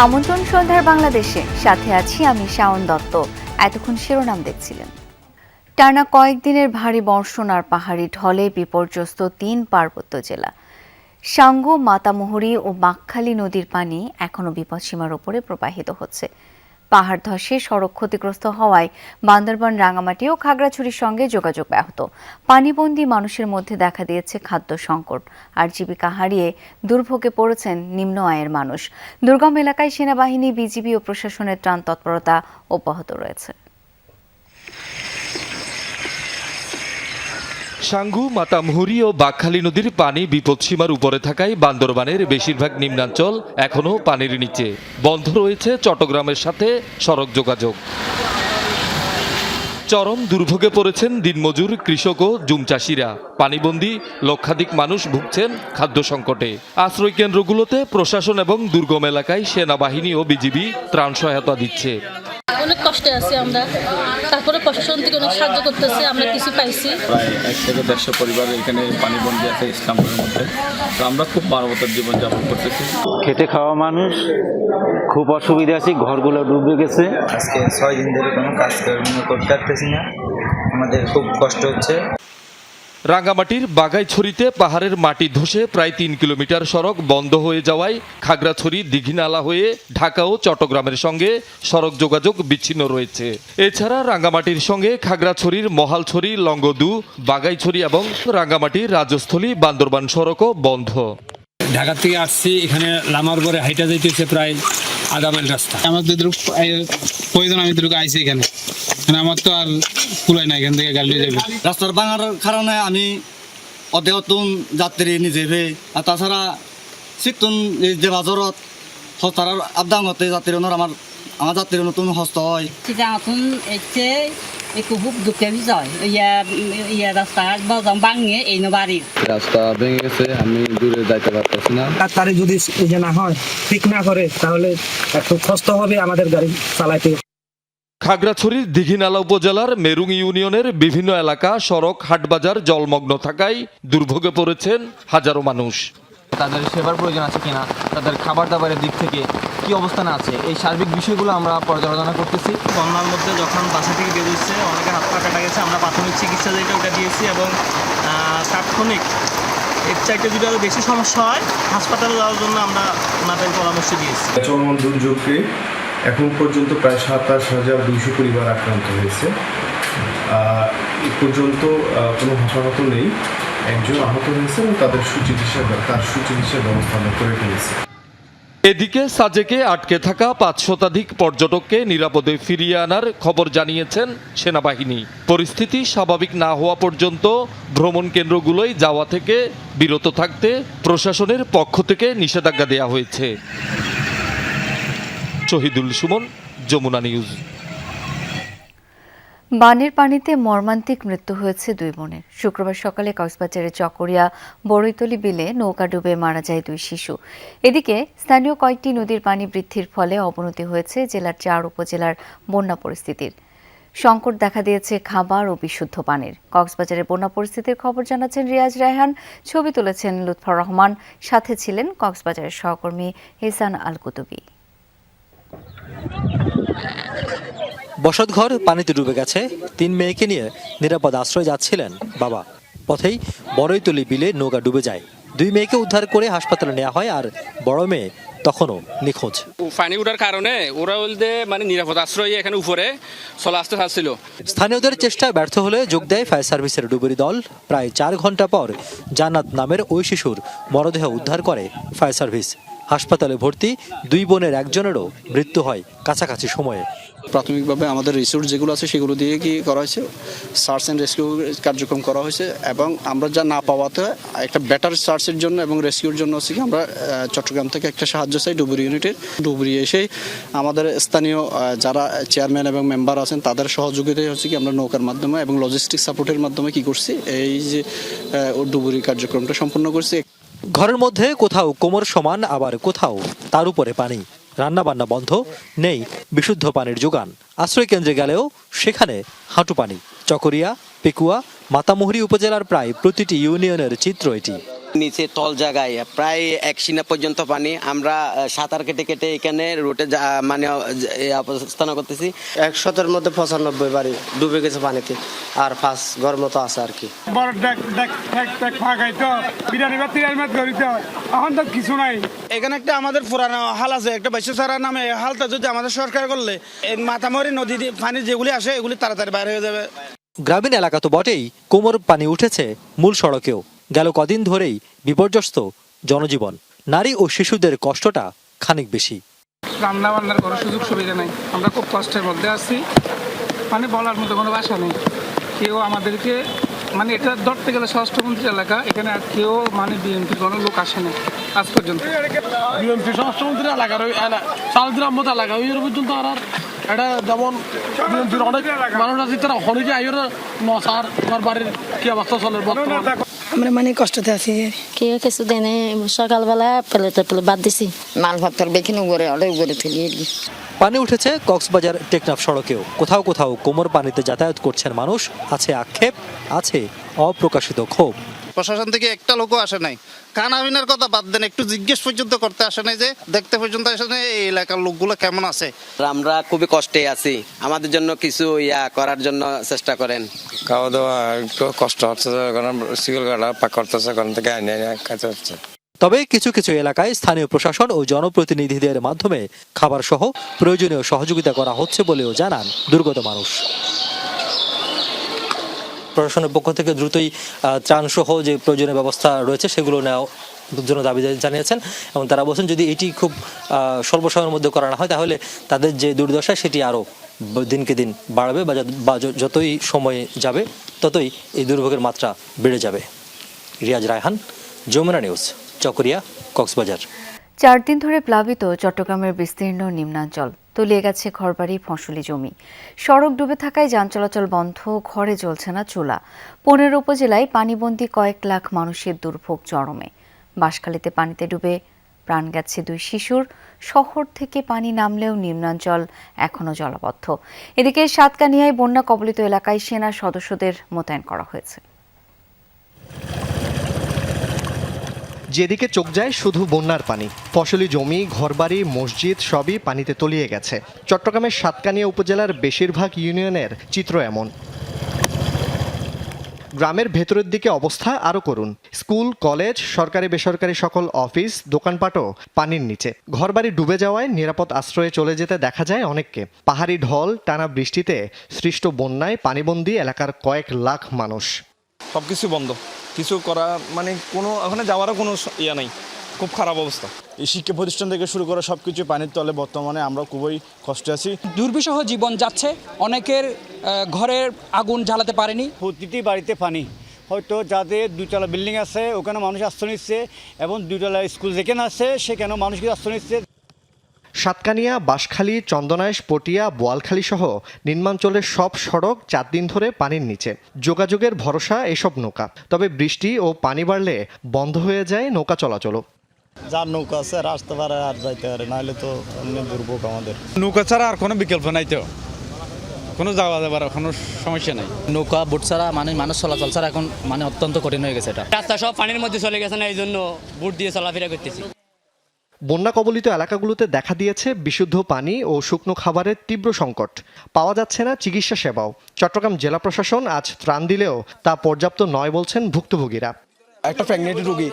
আমন্ত্রণ সন্ধ্যার বাংলাদেশে, সাথে আছি আমি শাওন দত্ত। এতক্ষণ শিরোনাম দেখছিলেন। টানা কয়েকদিনের ভারী বর্ষণ আর পাহাড়ি ঢলে বিপর্যস্ত ৩ পার্বত্য জেলা। সাঙ্গু, মাতামুহুরী ও বাঁকখালী নদীর পানি এখনও বিপদসীমার ওপরে প্রবাহিত হচ্ছে। পাহাড় ধসে সড়ক ক্ষতিগ্রস্ত হওয়ায় বান্দরবান, রাঙামাটি ও খাগড়াছড়ির সঙ্গে যোগাযোগ ব্যাহত। পানিবন্দী মানুষের মধ্যে দেখা দিয়েছে খাদ্য সংকট, আর জীবিকা হারিয়ে দুর্ভোগে পড়েছেন নিম্ন আয়ের মানুষ। দুর্গম এলাকায় সেনাবাহিনী, বিজিবি ও প্রশাসনের ত্রাণ তৎপরতা অব্যাহত রয়েছে। সাঙ্গু, মাতামুহুরী ও বাঁকখালী নদীর পানি বিপদসীমার উপরে থাকায় বান্দরবানের বেশিরভাগ নিম্নাঞ্চল এখনও পানির নিচে। বন্ধ রয়েছে চট্টগ্রামের সাথে সড়ক যোগাযোগ। চরম দুর্ভোগে পড়েছেন দিনমজুর, কৃষক ও জুম চাষিরা। পানিবন্দী লক্ষাধিক মানুষ ভুগছেন খাদ্য সংকটে। আশ্রয় কেন্দ্রগুলোতে প্রশাসন এবং দুর্গম এলাকায় সেনাবাহিনী ও বিজিবি ত্রাণ সহায়তা দিচ্ছে। অনেক কষ্টে আছি আমরা, তারপরে প্রশাসন থেকে অনেক সাহায্য করতেছে, আমরা কিছু পাইছি। প্রায় 1 থেকে 150 পরিবার এখানে পানিবন্দী আছে ইসলামপুরের মধ্যে। তো আমরা খুব মানবতার জীবনযাপন করতেছি। খেটে খাওয়া মানুষ খুব অসুবিধা আছে, ঘরগুলো ডুবে গেছে। আজকে 6 দিন ধরে কোনো কাজ করতে পারতেছি না, আমাদের খুব কষ্ট হচ্ছে। রাঙ্গামাটির বাগাইছড়িতে পাহাড়ের মাটি ধসে প্রায় 3 কিলোমিটার সড়ক বন্ধ হয়ে যাওয়ায় খাগড়াছড়ি, দীঘিনালা হয়ে ঢাকা ও চট্টগ্রামের সঙ্গে সড়ক যোগাযোগ বিচ্ছিন্ন রয়েছে। এছাড়া রাঙ্গামাটির সঙ্গে খাগড়াছড়ির মহালছড়ি, লংগদু, বাগাইছড়ি এবং রাঙ্গামাটির রাজস্থলী, বান্দরবান সড়কও বন্ধ। ঢাকা থেকে আসছি, এখানে লামার পরে হাইটা যাইতেছে প্রায় আধা মাইল রাস্তা। আমার যেটুকু প্রয়োজন আমি যেটুকু আইছি এখানে, আমার তো আর কুলাই না এখান থেকে গাড়ি যাবে। রাস্তার ভাঙার কারণে আমি অদেহতুন যাত্রী নিজে ভে, আর তাছাড়া শীতন যে বাজারত হস্তার আবদান হতে যাত্রী আমার যাত্রী নতুন হস্ত হয়। এখন এসে একটু খুব দুঃখে যায়, রাস্তা ভাঙে এই বাড়ি রাস্তা ভেঙে গেছে, আমি দূরে যাইতে পারতেছি না। তারে যদি না হয়, ঠিক না করে, তাহলে একটু কষ্ট হবে আমাদের গাড়ি চালাইতে। খাগড়াছড়ির দীঘিনালা উপজেলার মেরুং ইউনিয়নের বিভিন্ন এলাকা সড়ক, হাটবাজার জলমগ্ন থাকায় দুর্ভোগে পড়েছেন হাজারো মানুষ। তাদের সেবার প্রয়োজন আছে কিনা, তাদের খাবার দাবারের দিক থেকে কি অবস্থানে আছে, এই সার্বিক বিষয়গুলো আমরা পর্যালোচনা করতেছি। বন্যার মধ্যে যখন বাসা থেকে বেরোচ্ছে, অনেকে হাত পা কাটা গেছে, আমরা প্রাথমিক চিকিৎসা যেটা ওটা দিয়েছি এবং তাৎক্ষণিক এর চাইতে যদি আরও বেশি সমস্যা হয় হাসপাতালে যাওয়ার জন্য আমরা ওনাদের পরামর্শ দিয়েছি। চলমান দুর্যোগে এখন পর্যন্ত প্রায় 27,200 পরিবার আক্রান্ত হয়েছে। এ পর্যন্ত কোনো হতাহত নেই, একজন আহত হয়েছে এবং তার সুচিকিৎসার ব্যবস্থা আমরা করে ফেলেছি। এদিকে সাজেকে আটকে থাকা 5 শতাধিক পর্যটককে নিরাপদে ফিরিয়ে আনার খবর জানিয়েছেন সেনাবাহিনী। পরিস্থিতি স্বাভাবিক না হওয়া পর্যন্ত ভ্রমণ কেন্দ্রগুলোয় যাওয়া থেকে বিরত থাকতে প্রশাসনের পক্ষ থেকে নিষেধাজ্ঞা দেওয়া হয়েছে। শহীদুল সুমন, যমুনা নিউজ। বানের পানিতে মর্মান্তিক মৃত্যু হয়েছে 2 বোনের। শুক্রবার সকালে কক্সবাজারের চকরিয়া বড়ইতলী বিলে নৌকা ডুবে মারা যায় 2 শিশু। এদিকে স্থানীয় কয়েকটি নদীর পানি বৃদ্ধির ফলে অবনতি হয়েছে জেলার 4 উপজেলার বন্যা পরিস্থিতির। সংকট দেখা দিয়েছে খাবার ও বিশুদ্ধ পানির। কক্সবাজারের বন্যা পরিস্থিতির খবর জানাচ্ছেন রিয়াজ রায়হান, ছবি তুলেছেন লুৎফর রহমান, সাথে ছিলেন কক্সবাজারের সহকর্মী হেসান আল কুতুবি। বসতঘর পানিতে ডুবে গেছে। 3 মেয়েকে নিয়ে নিরাপদ আশ্রয় যাচ্ছিলেন বাবা। পথেই বড়ইতলী বিলে নৌকা ডুবে যায়। 2 মেয়েকে উদ্ধার করে হাসপাতালে নেওয়া হয়, আর বড় মেয়ে তখনও নিখোঁজ। পানি উঠার কারণে ওরা বলতে নিরাপদ আশ্রয় এখানে উপরে চলে আসতে চাচ্ছিল। স্থানীয়দের চেষ্টায় ব্যর্থ হলে যোগ দেয় ফায়ার সার্ভিসের ডুবুরি দল। প্রায় 4 ঘন্টা পর জান্নাত নামের ওই শিশুর মরদেহ উদ্ধার করে ফায়ার সার্ভিস। হাসপাতালে ভর্তি 2 বোনের একজনেরও মৃত্যু হয় কাছাকাছি সময়ে। প্রাথমিকভাবে আমাদের রিসোর্স যেগুলো আছে সেগুলো দিয়ে কি করা হয়েছে, সার্চ অ্যান্ড রেস্কিউ কার্যক্রম করা হয়েছে, এবং আমরা যা না পাওয়াতে একটা বেটার সার্চের জন্য এবং রেস্কিউর জন্য হচ্ছে কি আমরা চট্টগ্রাম থেকে একটা সাহায্য চাই ডুবুরি ইউনিটের। ডুবুরি এসেই আমাদের স্থানীয় যারা চেয়ারম্যান এবং মেম্বার আছেন তাদের সহযোগিতায় হচ্ছে কি আমরা নৌকার মাধ্যমে এবং লজিস্টিক সাপোর্টের মাধ্যমে কি করছি, এই যে ডুবুরি কার্যক্রমটা সম্পন্ন করছি। ঘরের মধ্যে কোথাও কোমর সমান, আবার কোথাও তার উপরে পানি। রান্নাবান্না বন্ধ, নেই বিশুদ্ধ পানির যোগান। আশ্রয় কেন্দ্রে গেলেও সেখানে হাঁটু পানি। চকরিয়া, পেকুয়া, মাতামুহুরী উপজেলার প্রায় প্রতিটি ইউনিয়নের চিত্র এটি। নিচে তল জায়গায় প্রায় 1 সিনা পর্যন্ত পানি। আমরা সাঁতার কেটে কেটে এখানে রুটে মানে অবস্থান করতেছি। 100-এর মধ্যে 95 বাড়ি ডুবে গেছে পানিতে, আর 5 ঘর মতো আছে আর কি। কিছু নাই এখানে। একটা আমাদের পুরানো হাল আছে, একটা বাইশারা নামে হালটা যদি আমাদের সরকার করলে মাথামরি নদী পানি যেগুলি আসে এগুলি তাড়াতাড়ি বাইরে হয়ে যাবে। গ্রামীণ এলাকা তো বটেই, কোমর পানি উঠেছে মূল সড়কেও। গেল কদিন ধরেই বিপর্যস্ত জনজীবন। নারী ও শিশুদের কষ্টটা খানিক বেশি। রান্না বান্নার কোনো সুযোগ সুবিধা নেই, আমরা খুব কষ্টের মধ্যে আছি। মানে বলার মতো কোনো ভাষা নেই। কেউ আমাদেরকে মানে এটা ধরতে গেলে স্বরাষ্ট্রমন্ত্রী এলাকা, এখানে আর কেউ মানে বিএনপির কোনো লোক আসে না আজ পর্যন্ত। বিএনপি স্বরাষ্ট্রমন্ত্রী এলাকার ওই চালগ্রাম মতো এলাকা ওই পর্যন্ত আর এটা যেমন বিএনপির অনেক মানুষ আছে তারা হলিজে আইয়ের নসার আমার বাড়ির কি অবস্থা চলে বর্তমান। আমরা মানে কষ্টতে আছি। কেউ কিছু দেয় না, সকালবেলা পেলে বাদ দিছি মাল ভাতর বেখিনি উপরে উপরে ফেলিয়ে দিই। পানি উঠেছে কক্সবাজার টেকনাফ সড়কেও। কোথাও কোথাও কোমর পানিতে যাতায়াত করছেন মানুষ। আছে আক্ষেপ, আছে অপ্রকাশিত ক্ষোভ। প্রশাসন থেকে একটা লোকও আসে নাই। কানাবিনার কথা বাদ দেন, একটু জিজ্ঞেস পর্যন্ত করতে আসে নাই, যে দেখতে পর্যন্ত আসে নাই এই এলাকার লোকগুলো কেমন আছে। আমরা খুবই কষ্টে আছি, আমাদের জন্য কিছু করার জন্য চেষ্টা করেন। খাওয়া দাওয়া একটু কষ্ট হচ্ছে, সিগল গাড়া পাক করতেছে, ওখান থেকে আইনে খাইতে হচ্ছে। তবে কিছু কিছু এলাকায় স্থানীয় প্রশাসন ও জনপ্রতিনিধিদের মাধ্যমে খাবার সহ প্রয়োজনীয় সহযোগিতা করা হচ্ছে বলেও জানান দুর্গত মানুষ। প্রশাসনের পক্ষ থেকে দ্রুতই ত্রাণ সহ যে প্রয়োজনীয় ব্যবস্থা রয়েছে সেগুলো নেওয়ার জন্য দাবি জানিয়েছেন এবং তারা বলছেন যদি এটি খুব স্বল্প সময়ের মধ্যে করা না হয় তাহলে তাদের যে দুর্দশা সেটি আরও দিনকে দিন বাড়বে বা যতই সময় যাবে ততই এই দুর্ভোগের মাত্রা বেড়ে যাবে। রিয়াজ রায়হান, যমুনা নিউজ, চকরিয়া, কক্সবাজার। 4 দিন ধরে প্লাবিত চট্টগ্রামের বিস্তীর্ণ নিম্নাঞ্চল। তলিয়ে গেছে ঘরবাড়ি, ফসলি জমি। সড়ক ডুবে থাকায় যান চলাচল বন্ধ, ঘরে জ্বলছে না চুলা। 15 উপজেলায় পানিবন্দী কয়েক লাখ মানুষের দুর্ভোগ চরমে। বাঁশখালীতে পানিতে ডুবে প্রাণ গেছে 2 শিশুর। শহর থেকে পানি নামলেও নিম্নাঞ্চল এখনও জলাবদ্ধ। এদিকে সাতকানিয়ায় বন্যা কবলিত এলাকায় সেনা সদস্যদের মোতায়েন করা হয়েছে। যেদিকে চোখ যায় শুধু বন্যার পানি। ফসলি জমি, ঘরবাড়ি, মসজিদ সবই পানিতে তলিয়ে গেছে। চট্টগ্রামের সাতকানিয়া উপজেলার বেশিরভাগ ইউনিয়নের চিত্র এমন। গ্রামের ভেতরের দিকে অবস্থা আরও করুন। স্কুল, কলেজ, সরকারি বেসরকারি সকল অফিস, দোকানপাটও পানির নিচে। ঘরবাড়ি ডুবে যাওয়ায় নিরাপদ আশ্রয়ে চলে যেতে দেখা যায় অনেককে। পাহাড়ি ঢল, টানা বৃষ্টিতে সৃষ্ট বন্যায় পানিবন্দী এলাকার কয়েক লাখ মানুষ। সবকিছু বন্ধ, কিছু করা মানে কোনো ওখানে যাওয়ারও কোনো ইয়ে নাই, খুব খারাপ অবস্থা। এই শিক্ষা প্রতিষ্ঠান থেকে শুরু করে সব কিছু পানির তলে। বর্তমানে আমরা খুবই কষ্টে আছি। দুর্বিষহ জীবন যাচ্ছে, অনেকের ঘরের আগুন জ্বালাতে পারেনি। প্রতিটি বাড়িতে পানি। হয়তো যাদের 2তলা বিল্ডিং আছে ওখানে মানুষ আশ্রয় নিচ্ছে, এবং 2তলা স্কুল যেখানে আছে সেখানেও মানুষকে আশ্রয় নিচ্ছে। সাতকানিয়া, বাঁশখালী, চন্দনাইশ, পটিয়া, বোয়ালখালী সহ নিম্নাঞ্চলের সব সড়ক 4 দিন ধরে পানির নিচে। যোগাযোগের ভরসা এসব নৌকা। তবে বৃষ্টি ও পানি বাড়লে বন্ধ হয়ে যায় নৌকা চলাচলও। যার নৌকা আছে আর আসতে পারে আর যাইতে পারে, নাহলে তো অন্য দুর্ভোগ আমাদের। নৌকা ছাড়া আর কোনো বিকল্প নাই, তো কোনো যাওয়া যাবার কোনো সমস্যা নাই। নৌকা বোট ছাড়া মানুষ চলাচল ছাড়া এখন অত্যন্ত কঠিন হয়ে গেছে। এটা রাস্তা সব পানির মধ্যে চলে গেছে না, এই জন্য বোট দিয়ে চলাফেরা করতেছি। বন্যা কবলিত এলাকাগুলোতে দেখা দিয়েছে বিশুদ্ধ পানি ও শুকনো খাবারের তীব্র সংকট। পাওয়া যাচ্ছে না চিকিৎসা সেবাও। চট্টগ্রাম জেলা প্রশাসন আজ ত্রাণ দিলেও তা পর্যাপ্ত নয় বলছেন ভুক্তভোগীরা। একটা প্রেগনেন্ট রোগী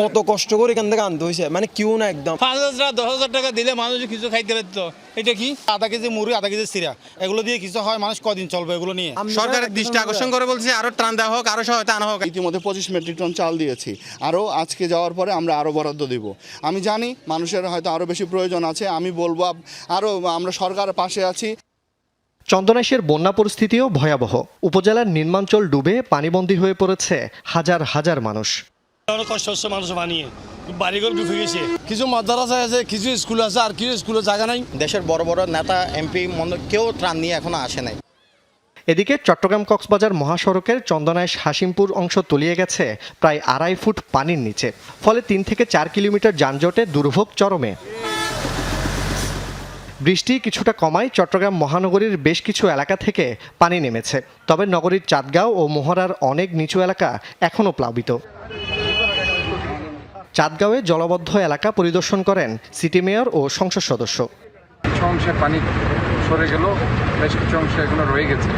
কত কষ্ট করে এখান থেকে আনতে হয়েছে, মানে কেউ না একদম 5,000 10,000 টাকা দিলে মানুষ কিছু খাইতে পারতো। এটা কি আধা কেজি মুড়ি, আধা কেজি সিরা, এগুলো দিয়ে কিছু হয়, মানুষ কদিন চলবে এগুলো নিয়ে? সরকারের দৃষ্টি আকর্ষণ করে বলছে আরো ত্রাণ দেওয়া হোক, আরো সহায়তা আনা হোক। ইতিমধ্যে 25 মেট্রিক টন চাল দিয়েছি, আরও আজকে যাওয়ার পরে আমরা আরও বরাদ্দ দেব। আমি জানি মানুষের হয়তো আরও বেশি প্রয়োজন আছে, আমি বলবো আরও আমরা সরকারের পাশে আছি। চন্দনাইশের বন্যা পরিস্থিতিও ভয়াবহ। উপজেলার নিম্নাঞ্চল ডুবে পানিবন্দী হয়ে পড়েছে হাজার হাজার মানুষ। অনেক কষ্ট হচ্ছে মানুষ বানিয়ে, বাড়িঘর ডুবে গেছে। কিছু মাদ্রাসা আছে, কিছু স্কুল আছে, আর কিছু স্কুলে জায়গা নাই। দেশের বড় বড় নেতা, এমপি কেউ ত্রাণ নিয়ে এখনো আসে নাই। এদিকে চট্টগ্রাম কক্সবাজার মহাসড়কের চন্দনাইশ হাসিমপুর অংশ তলিয়ে গেছে প্রায় 2.5 ফুট পানির নিচে। ফলে 3 থেকে 4 কিলোমিটার যানজটে দুর্ভোগ চরমে। বৃষ্টি কিছুটা কমায় চট্টগ্রাম মহানগরীর বেশ কিছু এলাকা থেকে পানি নেমেছে। তবে নগরীর চাঁদগাঁও ও মোহরার অনেক নিচু এলাকা এখনও প্লাবিত। চাঁদগাঁওয়ে জলাবদ্ধ এলাকা পরিদর্শন করেন সিটি মেয়র ও সংসদ সদস্য। কিছু অংশে পানি সরে গেল, বেশ কিছু অংশে এখনো রয়ে গেছে।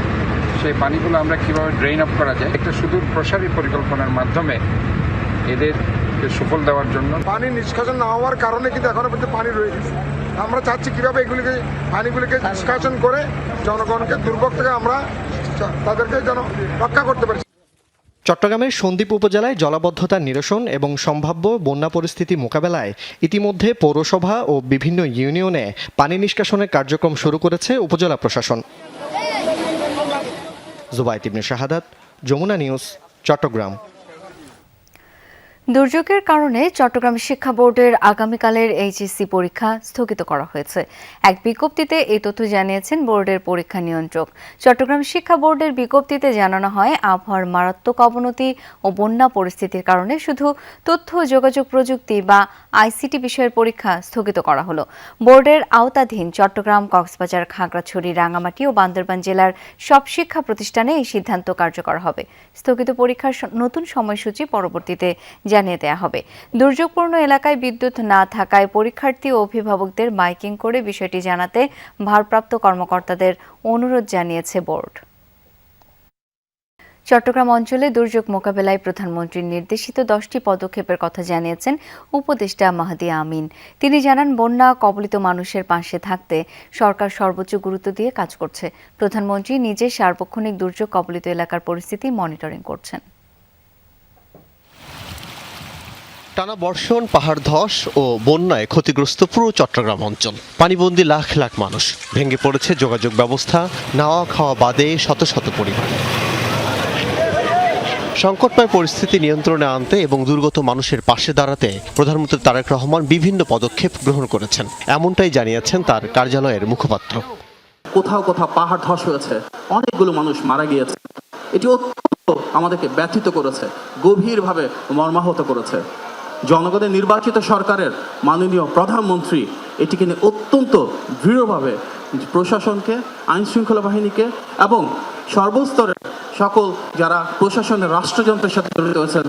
সেই পানিগুলো আমরা কিভাবে ড্রেন আপ করা যায়, একটা সুদূর প্রসারী পরিকল্পনার মাধ্যমে এদের সুফল দেওয়ার জন্য। পানি নিষ্কাশন না হওয়ার কারণে কিন্তু এখনো পর্যন্ত পানি রয়ে গেছে। আমরা চাচ্ছি কিভাবে এগুলিকে পানিগুলিকে নিষ্কাশন করে জনগণকে দুর্ভোগ থেকে আমরা তাদেরকে যেন রক্ষা করতে পারি। চট্টগ্রামের সন্দ্বীপ উপজেলায় জলাবদ্ধতা নিরসন এবং সম্ভাব্য বন্যা পরিস্থিতি মোকাবেলায় ইতিমধ্যে পৌরসভা ও বিভিন্ন ইউনিয়নে পানি নিষ্কাশনের কার্যক্রম শুরু করেছে উপজেলা প্রশাসন। জুবাইদ ইবনে শাহাদাত, যমুনা নিউজ, চট্টগ্রাম। দুর্যোগের কারণে চট্টগ্রাম শিক্ষা বোর্ডের আগামীকালের এইচএসসি পরীক্ষা স্থগিত করা হয়েছে। এক বিজ্ঞপ্তিতে এই তথ্য জানিয়েছেন বোর্ডের পরীক্ষা নিয়ন্ত্রক। চট্টগ্রাম শিক্ষা বোর্ডের বিজ্ঞপ্তিতে জানানো হয়, আবহাওয়ার মারাত্মক অবনতি ও বন্যা পরিস্থিতির কারণে শুধু তথ্য ও যোগাযোগ প্রযুক্তি বা আইসিটি বিষয়ের পরীক্ষা স্থগিত করা হলো। বোর্ডের আওতাধীন চট্টগ্রাম, কক্সবাজার, খাগড়াছড়ি, রাঙামাটি ও বান্দরবান জেলার সব শিক্ষা প্রতিষ্ঠানে এই সিদ্ধান্ত কার্যকর হবে। স্থগিত পরীক্ষার নতুন সময়সূচি পরবর্তীতে জানিয়ে দেওয়া হবে। দুর্যোগপূর্ণ এলাকায় বিদ্যুৎ না থাকায় পরীক্ষার্থী ও অভিভাবকদের মাইকিং করে বিষয়টি জানাতে ভারপ্রাপ্ত কর্মকর্তাদের অনুরোধ জানিয়েছে বোর্ড। চট্টগ্রাম অঞ্চলে দুর্যোগ মোকাবেলায় প্রধানমন্ত্রীর নির্দেশিত 10টি পদক্ষেপের কথা জানিয়েছেন উপদেষ্টা মাহদি আমিন। তিনি জানান, বন্যা কবলিত মানুষের পাশে থাকতে সরকার সর্বোচ্চ গুরুত্ব দিয়ে কাজ করছে। প্রধানমন্ত্রী নিজে সার্বক্ষণিক দুর্যোগ কবলিত এলাকার পরিস্থিতি মনিটরিং করছেন। টানা বর্ষণ, পাহাড় ধস ও বন্যায় ক্ষতিগ্রস্ত পুরো চট্টগ্রাম অঞ্চল। পানিবন্দী লাখ লাখ মানুষ, ভেঙে পড়েছে যোগাযোগ ব্যবস্থা, নাওয়া খাওয়া বাদে শত শত পরিবার। সংকটময় পরিস্থিতি নিয়ন্ত্রণে আনতে এবং দুর্গত মানুষের পাশে দাঁড়াতে প্রধানমন্ত্রী তারেক রহমান বিভিন্ন পদক্ষেপ গ্রহণ করেছেন, এমনটাই জানিয়েছেন তার কার্যালয়ের মুখপাত্র। কোথাও কোথাও পাহাড় ধস হয়েছে, অনেকগুলো মানুষ মারা গিয়েছে। এটি অত্যন্ত আমাদেরকে ব্যথিত করেছে, গভীরভাবে মর্মাহত করেছে। জনগণের নির্বাচিত সরকারের মাননীয় প্রধানমন্ত্রী এটিকে নিয়ে অত্যন্ত দৃঢ়ভাবে প্রশাসনকে, আইন শৃঙ্খলা বাহিনীকে এবং সর্বস্তরের সকল যারা প্রশাসনের রাষ্ট্রযন্ত্রের সাথে জড়িত হয়েছেন।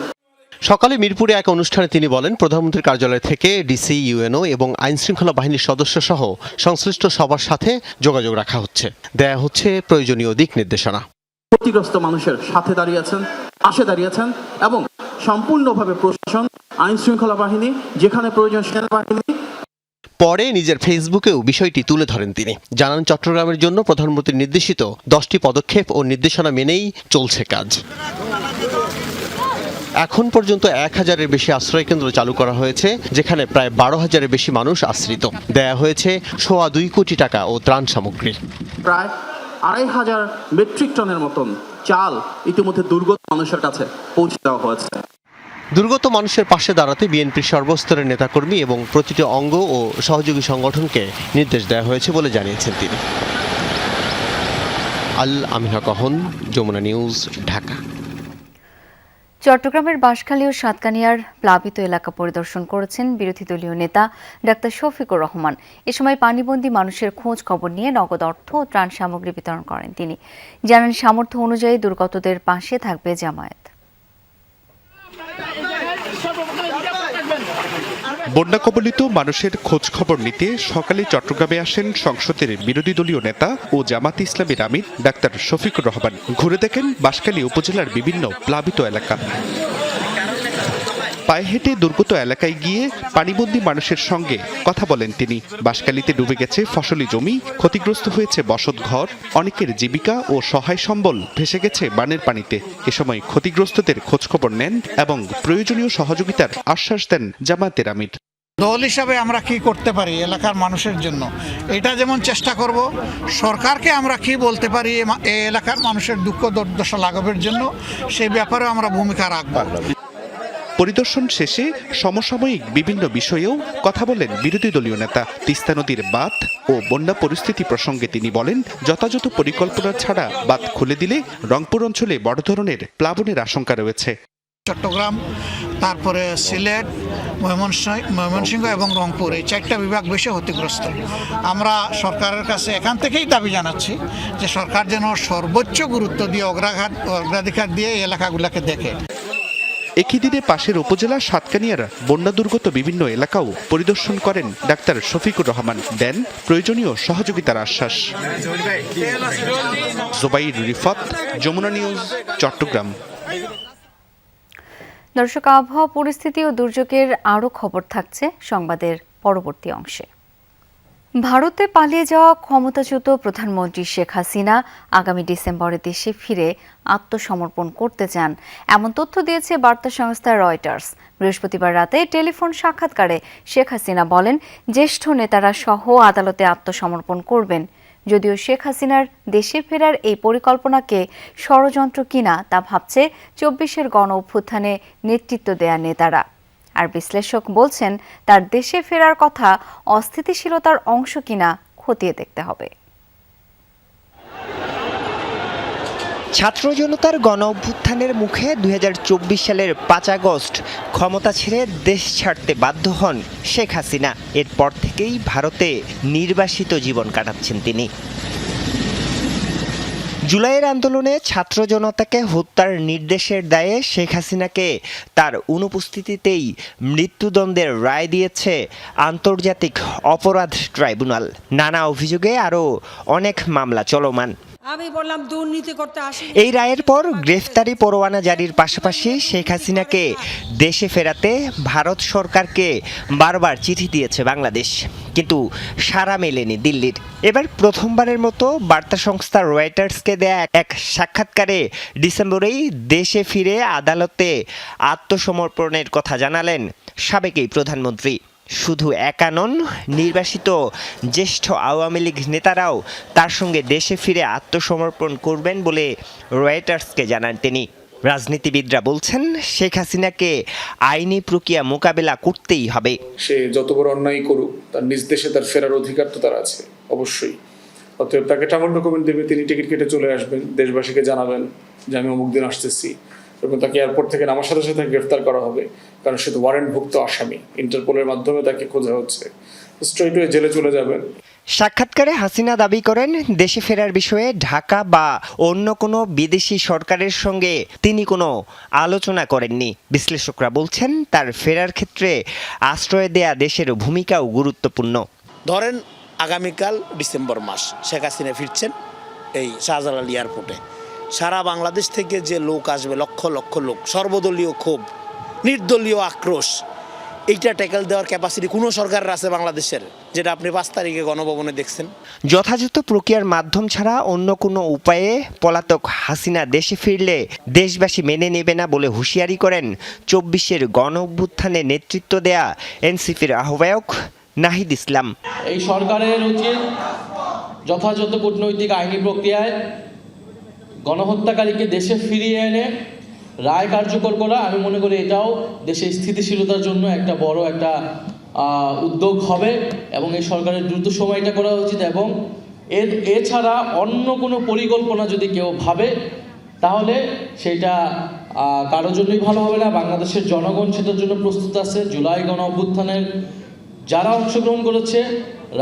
সকালে মিরপুরে এক অনুষ্ঠানে তিনি বলেন, প্রধানমন্ত্রীর কার্যালয় থেকে ডিসি, ইউএনও এবং আইন শৃঙ্খলা বাহিনীর সদস্য সহ সংশ্লিষ্ট সবার সাথে যোগাযোগ রাখা হচ্ছে, দেয়া হচ্ছে প্রয়োজনীয় দিক নির্দেশনা। ক্ষতিগ্রস্ত মানুষের সাথে দাঁড়িয়েছেন, পাশে দাঁড়িয়েছেন এবং সম্পূর্ণভাবে প্রশাসন, আইন শৃঙ্খলা বাহিনী, যেখানে প্রয়োজন সেনাবাহিনী। পরে নিজের ফেসবুকেও বিষয়টি তুলে ধরেন তিনি। জানান, চট্টগ্রামের জন্য প্রধানমন্ত্রীর নির্দেশিত 10টি পদক্ষেপ ও নির্দেশনা মেনেই চলছে কাজ। এখন পর্যন্ত 1000-এর বেশি আশ্রয়কেন্দ্র চালু করা হয়েছে, যেখানে প্রায় 12,000-এর বেশি মানুষ আশ্রিত। দেয়া হয়েছে 2.25 কোটি টাকা ও ত্রাণ সামগ্রী। প্রায় 2,500 মেট্রিক টনের মতন চাল ইতিমধ্যে দুর্গত মানুষের কাছে পৌঁছে দেওয়া হয়েছে। দুর্গত মানুষের পাশে দাঁড়াতে বিএনপির সর্বস্তরের নেতাকর্মী এবং প্রতিটি অঙ্গ ও সহযোগী সংগঠনকে নির্দেশ দেওয়া হয়েছে বলে জানিয়েছেন তিনি। আল আমিনা কহন, যমুনা নিউজ, ঢাকা। চট্টগ্রামের বাঁশখালী ও সাতকানিয়ার প্লাবিত এলাকা পরিদর্শন করেছেন বিরোধী দলীয় নেতা ডাক্তার শফিকুর রহমান। এ সময় পানিবন্দী মানুষের খোঁজ খবর নিয়ে নগদ অর্থ ও ত্রাণ সামগ্রী বিতরণ করেন তিনি। জানান, সামর্থ্য অনুযায়ী দুর্গতদের পাশে থাকবে জামায়াত। বন্যা কবলিত মানুষের খোঁজ খবর নিতে সকালে চট্টগ্রামে আসেন সংসদের বিরোধী দলীয় নেতা ও জামাত ইসলামীর আমির ডাক্তার শফিকুর রহমান। ঘুরে দেখেন বাঁশখালী উপজেলার বিভিন্ন প্লাবিত এলাকা। পায়ে হেঁটে দুর্গত এলাকায় গিয়ে পানিবন্দী মানুষের সঙ্গে কথা বলেন তিনি। বাঁশখালীতে ডুবে গেছে ফসলি জমি, ক্ষতিগ্রস্ত হয়েছে বসতঘর, অনেকের জীবিকা ও সহায় সম্বল ভেসে গেছে বানের পানিতে। এ সময় ক্ষতিগ্রস্তদের খোঁজখবর নেন এবং প্রয়োজনীয় সহযোগিতার আশ্বাস দেন জামায়াতের আমির। দল হিসাবে আমরা কি করতে পারি এলাকার মানুষের জন্য, এটা যেমন চেষ্টা করব, সরকারকে আমরা কি বলতে পারি এই এলাকার মানুষের দুঃখ দুর্দশা লাঘবের জন্য, সেই ব্যাপারে আমরা ভূমিকা রাখব। পরিদর্শন শেষে সমসাময়িক বিভিন্ন বিষয়েও কথা বলেন বিরোধী দলীয় নেতা। তিস্তা নদীর বাঁধ ও বন্যা পরিস্থিতি প্রসঙ্গে তিনি বলেন, যথাযথ পরিকল্পনা ছাড়া বাঁধ খুলে দিলে রংপুর অঞ্চলে বড় ধরনের প্লাবনের আশঙ্কা রয়েছে। চট্টগ্রাম, তারপরে সিলেট, ময়মনসিংহ এবং রংপুর, এই 4টা বিভাগ বেশি ক্ষতিগ্রস্ত। আমরা সরকারের কাছে এখান থেকেই দাবি জানাচ্ছি যে সরকার যেন সর্বোচ্চ গুরুত্ব দিয়ে অগ্রাধিকার দিয়ে এই এলাকাগুলোকে দেখে। একই দিনে পাশের উপজেলা সাতকানিয়ার বন্যা দুর্গত বিভিন্ন এলাকাও পরিদর্শন করেন ডাক্তার শফিকুর রহমান, দেন প্রয়োজনীয় সহযোগিতার আশ্বাস। জুবাইর রিফাত, যমুনা নিউজ, চট্টগ্রাম। দর্শক, আবহাওয়া পরিস্থিতি ও দুর্যোগের আরও খবর থাকছে সংবাদের পরবর্তী অংশে। ভারতে পালিয়ে যাওয়া ক্ষমতাচ্যুত প্রধানমন্ত্রী শেখ হাসিনা আগামী ডিসেম্বরে দেশে ফিরে আত্মসমর্পণ করতে চান, এমন তথ্য দিয়েছে বার্তা সংস্থা রয়টার্স। বৃহস্পতিবার রাতে টেলিফোন সাক্ষাৎকারে শেখ হাসিনা বলেন, জ্যেষ্ঠ নেতারা সহ আদালতে আত্মসমর্পণ করবেন। যদিও শেখ হাসিনার দেশে ফেরার এই পরিকল্পনাকে ষড়যন্ত্র কিনা তা ভাবছে ২৪-এর গণ অভ্যুত্থানে নেতৃত্ব দেয়া নেতারা। আর বিশ্লেষক বলছেন, তার দেশে ফেরার কথা অস্থিতিশীলতার অংশ কিনা খতিয়ে দেখতে হবে। ছাত্র জনতার গণ অভ্যুত্থানের মুখে ২০২৪ সালের ৫ আগস্ট ক্ষমতা ছেড়ে দেশ ছাড়তে বাধ্য হন শেখ হাসিনা। এরপর থেকেই ভারতে নির্বাসিত জীবন কাটাচ্ছেন তিনি। জুলাইয়ের আন্দোলনে ছাত্র জনতাকে হত্যার নির্দেশের দায়ে শেখ হাসিনাকে তার অনুপস্থিতিতেই মৃত্যুদণ্ডের রায় দিয়েছে আন্তর্জাতিক অপরাধ ট্রাইব্যুনাল। নানা অভিযোগে আরও অনেক মামলা চলমান। আমি বললাম দুর্নীতি করতে আসি। এই রায়ের পর গ্রেফতারি পরোয়ানা জারির পাশাপাশি শেখ হাসিনাকে দেশে ফেরাতে ভারত সরকারকে বারবার চিঠি দিয়েছে বাংলাদেশ, কিন্তু সাড়া মেলেনি দিল্লির। এবার প্রথমবারের মতো বার্তা সংস্থা রয়টার্সকে দেয়া এক সাক্ষাৎকারে ডিসেম্বরেই দেশে ফিরে আদালতে আত্মসমর্পণের কথা জানালেন সাবেক এই প্রধানমন্ত্রী। শুধু একা নন, নির্বাসিত জ্যেষ্ঠ আওয়ামী লীগ নেতারাও তার সঙ্গে দেশে ফিরে আত্মসমর্পণ করবেন বলে রয়টার্সকে জানান তিনি। রাজনীতিবিদরা বলছেন, শেখ হাসিনাকে আইনি প্রক্রিয়া মোকাবেলা করতেই হবে। সে যত বড় অন্যায় করুক, তার নিজ দেশে তার ফেরার অধিকার তো তার আছে অবশ্যই। অতএব তাকে ট্রাভেল ডকুমেন্ট দেবে, তিনি টিকিট কেটে চলে আসবেন, দেশবাসীকে জানাবেন যে আমি অমুক দিন আসতেছি, এবং তাকে এয়ারপোর্ট থেকে নামার সাথে সাথে গ্রেফতার করা হবে, কারণ সে তো ওয়ারেন্টভুক্ত আসামি। ইন্টারপোলের মাধ্যমে তাকে খোঁজা হচ্ছে, স্ট্রেট ওয়ে জেলে চলে যাবেন। সাক্ষাৎকারে হাসিনা দাবি করেন, দেশে ফেরার বিষয়ে ঢাকা বা অন্য কোনো বিদেশি সরকারের সঙ্গে তিনি কোনো আলোচনা করেননি। বিশ্লেষকরা বলছেন, তার ফেরার ক্ষেত্রে আশ্রয় দেয়া দেশের ভূমিকাও গুরুত্বপূর্ণ। ধরেন আগামীকাল ডিসেম্বর মাস শেখ হাসিনা ফিরছেন এই শাহজালাল এয়ারপোর্টে, সারা বাংলাদেশ থেকে যে লোক আসবে, লক্ষ লক্ষ লোক, সর্বদলীয় ক্ষোভ, নির্দলীয় আক্রোশ, এইটা ট্যাকেল দেওয়ার ক্যাপাসিটি কোনো সরকারের আছে বাংলাদেশের, যেটা আপনি ৫ তারিখে গণভবনে দেখছেন? যথাযথ প্রক্রিয়ার মাধ্যম ছাড়া অন্য কোনো উপায়ে পলাতক হাসিনা দেশে ফিরলে দেশবাসী মেনে নেবে না বলে হুঁশিয়ারি করেন ২৪-এর গণ অভ্যুত্থানে নেতৃত্ব দেয়া এনসিপির আহ্বায়ক নাহিদ ইসলাম। এই সরকারের উচিত যথাযথ কূটনৈতিক আইনি প্রক্রিয়ায় গণহত্যাকারীকে দেশে ফিরিয়ে এনে রায় কার্যকর করা। আমি মনে করি এটাও দেশের স্থিতিশীলতার জন্য একটা বড় একটা উদ্যোগ হবে, এবং এই সরকারের দ্রুত সময়টা করা উচিত। এবং এছাড়া অন্য কোনো পরিকল্পনা যদি কেউ ভাবে, তাহলে সেটা কারোর জন্যই ভালো হবে না। বাংলাদেশের জনগণ সেটার জন্য প্রস্তুত আছে। জুলাই গণ অভ্যুত্থানের যারা অংশগ্রহণ করেছে,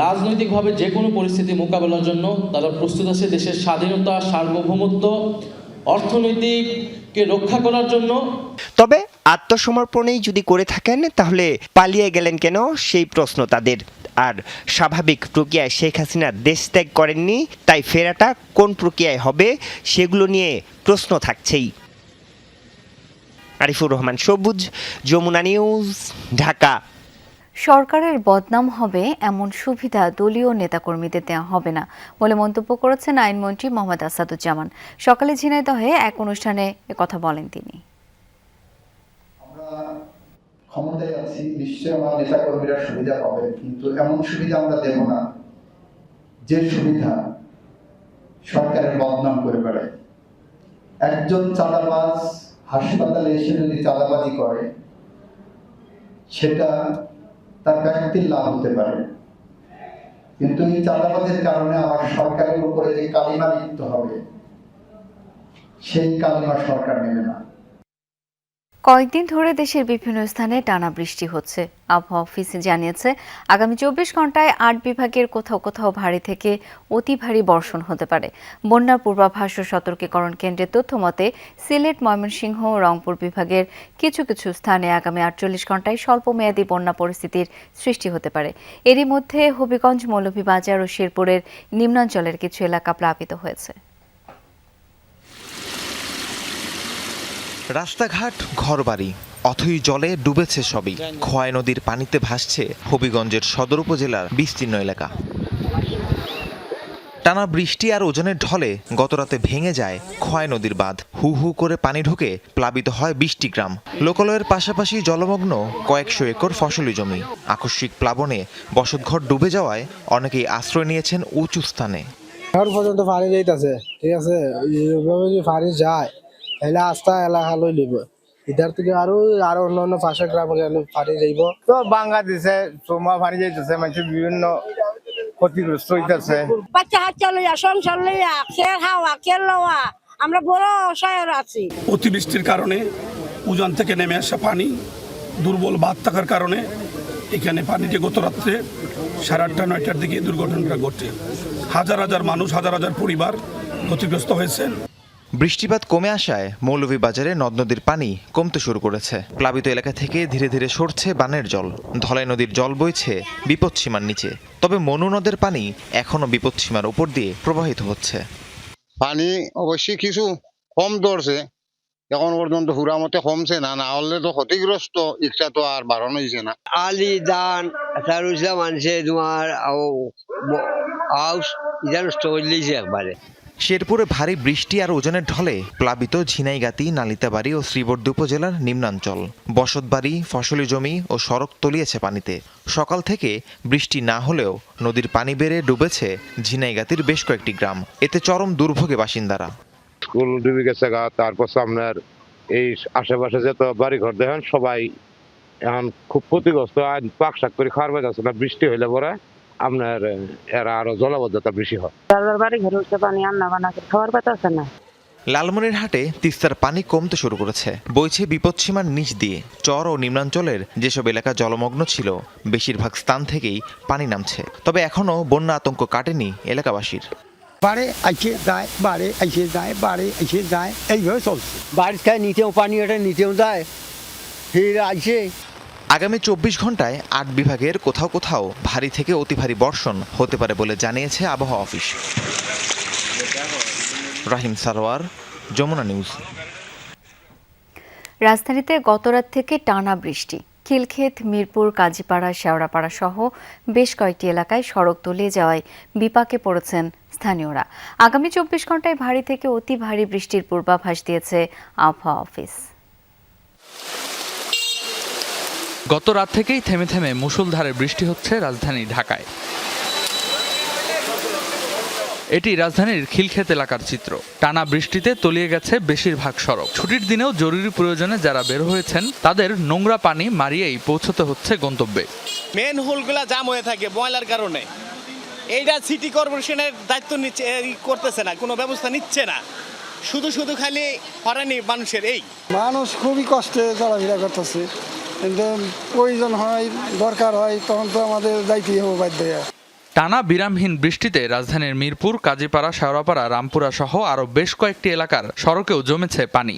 রাজনৈতিকভাবে যে কোনো পরিস্থিতি মোকাবেলার জন্য তারা প্রস্তুত আছে। দেশের স্বাধীনতা, সার্বভৌমত্ব, অর্থনৈতিককে রক্ষা করার জন্য। তবে আত্মসমর্পণেই যদি করে থাকেন, তাহলে পালিয়ে গেলেন কেন সেই প্রশ্ন তাদের। আর স্বাভাবিক প্রক্রিয়ায় শেখ হাসিনা দেশ ত্যাগ করেননি, তাই ফেরাটা কোন প্রক্রিয়ায় হবে সেগুলো নিয়ে প্রশ্ন থাকছেই। আরিফুর রহমান সবুজ, যমুনা নিউজ, ঢাকা। সরকারের বদনাম হবে এমন সুবিধা দলীয় নেতাকর্মীদের দেওয়া হবে না বলে মন্তব্য করেছেন আইনমন্ত্রী মোহাম্মদ আসাদুজ্জামান। সকালে ঝিনাইদহে এক অনুষ্ঠানে একথা বলেন তিনি। ক্ষমতায় আছি, নিশ্চয়ই আমার নেতাকর্মীরা সুবিধা পাবে, কিন্তু এমন সুবিধা আমরা দেব না যে সুবিধা সরকারের বদনাম করে বেড়ায়। একজন চাঁদাবাজ হাসপাতালে এসে যদি চাঁদাবাজি করে, সেটা তার ব্যক্তির লাভ হতে পারে, কিন্তু এই চাঁদাবাজের কারণে আমার সরকারের উপরে যে কালিমা লিখতে হবে, সেই কালিমা সরকার নেবে না। কয়েকদিন ধরে দেশের বিভিন্ন স্থানে টানা বৃষ্টি হচ্ছে। আবহাওয়া অফিস জানিয়েছে আগামী 24 ঘন্টায় 8 বিভাগের কোথাও কোথাও ভারী থেকে অতি ভারী বর্ষণ হতে পারে। বন্যার পূর্বাভাস ও সতর্কীকরণ কেন্দ্রের তথ্য মতে সিলেট, ময়মনসিংহ ও রংপুর বিভাগের কিছু কিছু স্থানে আগামী 48 ঘন্টায় স্বল্পমেয়াদী বন্যা পরিস্থিতির সৃষ্টি হতে পারে। এরই মধ্যে হবিগঞ্জ, মৌলভীবাজার ও শেরপুরের নিম্নাঞ্চলের কিছু এলাকা প্লাবিত হয়েছে। রাস্তাঘাট, ঘরবাড়ি অথই জলে ডুবেছে সবই। খোয়াই নদীর পানিতে ভাসছে হবিগঞ্জের সদর উপজেলার বিস্তীর্ণ এলাকা। টানা বৃষ্টি আর ওজনের ঢলে গতরাতে ভেঙে যায় খোয়াই নদীর বাঁধ। হু হু করে পানি ঢুকে প্লাবিত হয় 20টি গ্রাম। লোকালয়ের পাশাপাশি জলমগ্ন কয়েকশো একর ফসলি জমি। আকস্মিক প্লাবনে বসতঘর ডুবে যাওয়ায় অনেকেই আশ্রয় নিয়েছেন উঁচু স্থানে। পর্যন্ত পানি যাইতেছে, ঠিক আছে, এইভাবে যদি পানি যায় তাহলে আস্থা এলাকা লই লিব। ইধার থেকে আরো অন্যান্য পাশের গ্রামে গেলে পানি যাইব। তো বাংলাদেশে সোমা পানি যাইতেছে, মানুষ বিভিন্ন ক্ষতিগ্রস্ত হইতেছে। বাচ্চা হাচ্চা লইয়া, সংসার লইয়া, খের হাওয়া, খের লওয়া, আমরা বড় অসহায় আছি। অতিবৃষ্টির কারণে উজান থেকে নেমে আসা পানি, দুর্বল বাঁধ থাকার কারণে এখানে পানিতে গত রাত্রে 8:30, 9টার দিকে দুর্ঘটনাটা ঘটে। হাজার হাজার মানুষ, হাজার হাজার পরিবার ক্ষতিগ্রস্ত হয়েছেন। বৃষ্টিপাত কমে আসায় মৌলভীবাজারে নদ নদীর পানি কমতে শুরু করেছে। প্লাবিত এলাকা থেকে ধীরে ধীরে সরছে বানের জল। ধলাই নদীর জল বইছে বিপদসীমার নিচে। তবে মনু নদের পানি এখনো বিপদসীমার উপর দিয়ে প্রবাহিত হচ্ছে। পানি অবশ্যই কিছু কম ধরছে, এখন পর্যন্ত পুরা মতে কমছে না, না হলে তো ক্ষতিগ্রস্ত ইচ্ছা তো আর বাড়ানো হয়েছে না। আলি দান মানুষে তোমার একবারে। শেরপুরে ভারী বৃষ্টি আর ওজনের ঢলে প্লাবিত ঝিনাইগাতি, নালিতাবাড়ি ও শ্রীবর্ধী উপজেলার নিম্নাঞ্চল। বসতবাড়ি, ফসলি জমি ও সড়ক তলিয়েছে পানিতে। সকাল থেকে বৃষ্টি না হলেও নদীর পানি বেড়ে ডুবেছে ঝিনাইগাতির বেশ কয়েকটি গ্রাম। এতে চরম দুর্ভোগে বাসিন্দারা। স্কুল ডুবে গেছে গা, তারপর আপনার এই আশেপাশে যত বাড়ি ঘর দেখেন সবাই এখন খুব ক্ষতিগ্রস্ত। পাক শাক করে খাওয়ার পাই যাচ্ছে না, বৃষ্টি হইলে পরে আপনার এরা আরো জলাবদ্ধতা বেশি হয়। লালমনিরহাটে তিস্তার পানি কমতে শুরু করেছে। বইছে বিপদসীমার নিচ দিয়ে। চর ও নিম্নাঞ্চলের যেসব এলাকা জলমগ্ন ছিল বেশিরভাগ স্থান থেকেই পানি নামছে। তবে এখনো বন্যা আতঙ্ক কাটেনি এলাকাবাসীর। বাড়ে আইসে যায়, বাড়ে আইসে যায়, বাড়ে আইসে যায়, এইভাবে চলছে। বাড়ির খায় নিতেও পানি ওঠে, নিতেও যায়, ফিরে আইসে। আগামী 24 ঘন্টায় 8 বিভাগের কোথাও কোথাও ভারী থেকে অতি ভারী বর্ষণ হতে পারে বলে জানিয়েছে আবহাওয়া অফিস। রাহিম সারোয়ার, যমুনা নিউজ। রাজধানীতে গতরাত থেকে টানা বৃষ্টি। খিলক্ষেত, মিরপুর, কাজীপাড়া, শেওড়াপাড়া সহ বেশ কয়েকটি এলাকায় সড়ক তলিয়ে যাওয়ায় বিপাকে পড়েছেন স্থানীয়রা। আগামী 24 ঘন্টায় ভারী থেকে অতি ভারী বৃষ্টির পূর্বাভাস দিয়েছে আবহাওয়া অফিস। গত রাত থেকেই থেমে থেমে মুষলধারে বৃষ্টি হচ্ছে রাজধানী ঢাকায়। এটি রাজধানীর খিলক্ষেত এলাকার চিত্র। টানা বৃষ্টিতে তলিয়ে গেছে বেশিরভাগ সড়ক। ছুটির দিনেও জরুরি প্রয়োজনে যারা বের হয়েছেন তাদের নোংরা পানি মারিয়েই পৌঁছতে হচ্ছে গন্তব্যে। মেন হোলগুলা জাম হয়ে থাকে ময়লার কারণে। এইটা সিটি কর্পোরেশনের দায়িত্ব নিচ্ছে, করতেছে না, কোনো ব্যবস্থা নিচ্ছে না। শুধু শুধু খালি হয়রানি মানুষের। এই মানুষ খুবই কষ্টে চলাফেরা করতেছে, কিন্তু প্রয়োজন হয়, দরকার হয়, তখন তো আমাদের যাইতেই হবে বাধ্য। টানা বিরামহীন বৃষ্টিতে রাজধানীর মিরপুর, কাজীপাড়া, শেওড়াপাড়া, রামপুরা সহ আরও বেশ কয়েকটি এলাকার সড়কেও জমেছে পানি।